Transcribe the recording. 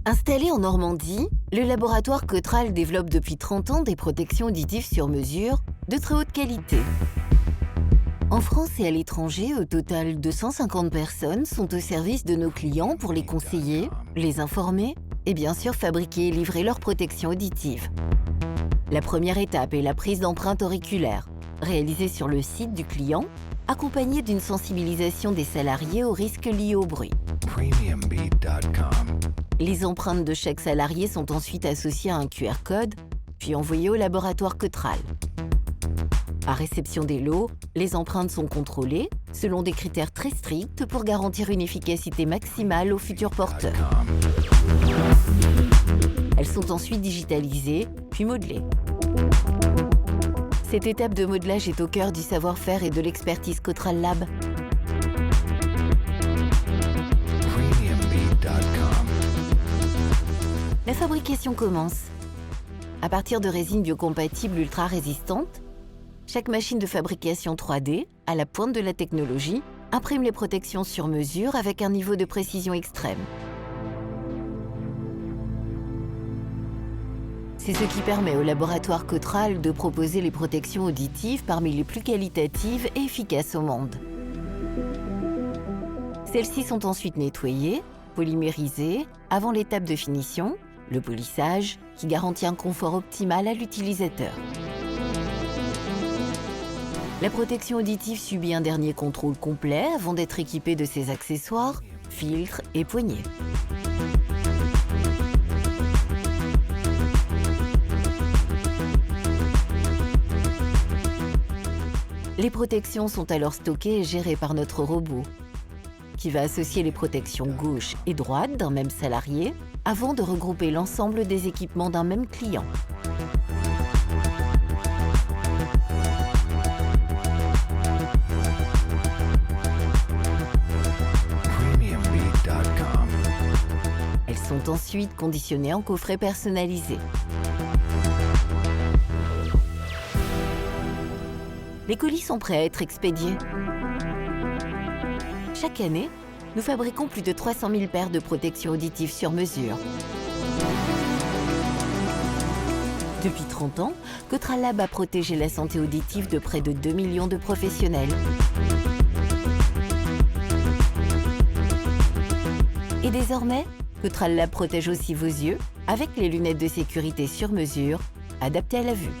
Installé en Normandie, le laboratoire Cotral développe depuis 30 ans des protections auditives sur mesure de très haute qualité. En France et à l'étranger, au total 250 personnes sont au service de nos clients pour les conseiller, les informer et bien sûr fabriquer et livrer leurs protections auditives. La première étape est la prise d'empreintes auriculaires, réalisée sur le site du client, accompagnée d'une sensibilisation des salariés aux risques liés au bruit. Les empreintes de chaque salarié sont ensuite associées à un QR code, puis envoyées au laboratoire Cotral. À réception des lots, les empreintes sont contrôlées selon des critères très stricts pour garantir une efficacité maximale aux futurs porteurs. Elles sont ensuite digitalisées, puis modelées. Cette étape de modelage est au cœur du savoir-faire et de l'expertise Cotral Lab. La fabrication commence. À partir de résines biocompatibles ultra résistantes, chaque machine de fabrication 3D, à la pointe de la technologie, imprime les protections sur mesure avec un niveau de précision extrême. C'est ce qui permet au laboratoire Cotral de proposer les protections auditives parmi les plus qualitatives et efficaces au monde. Celles-ci sont ensuite nettoyées, polymérisées, avant l'étape de finition, le polissage, qui garantit un confort optimal à l'utilisateur. La protection auditive subit un dernier contrôle complet avant d'être équipée de ses accessoires, filtres et poignées. Les protections sont alors stockées et gérées par notre robot, qui va associer les protections gauche et droite d'un même salarié avant de regrouper l'ensemble des équipements d'un même client. Elles sont ensuite conditionnées en coffret personnalisé. Les colis sont prêts à être expédiés. Chaque année, nous fabriquons plus de 300 000 paires de protections auditives sur mesure. Depuis 30 ans, Cotral Lab a protégé la santé auditive de près de 2 millions de professionnels. Et désormais, Cotral Lab protège aussi vos yeux avec les lunettes de sécurité sur mesure, adaptées à la vue.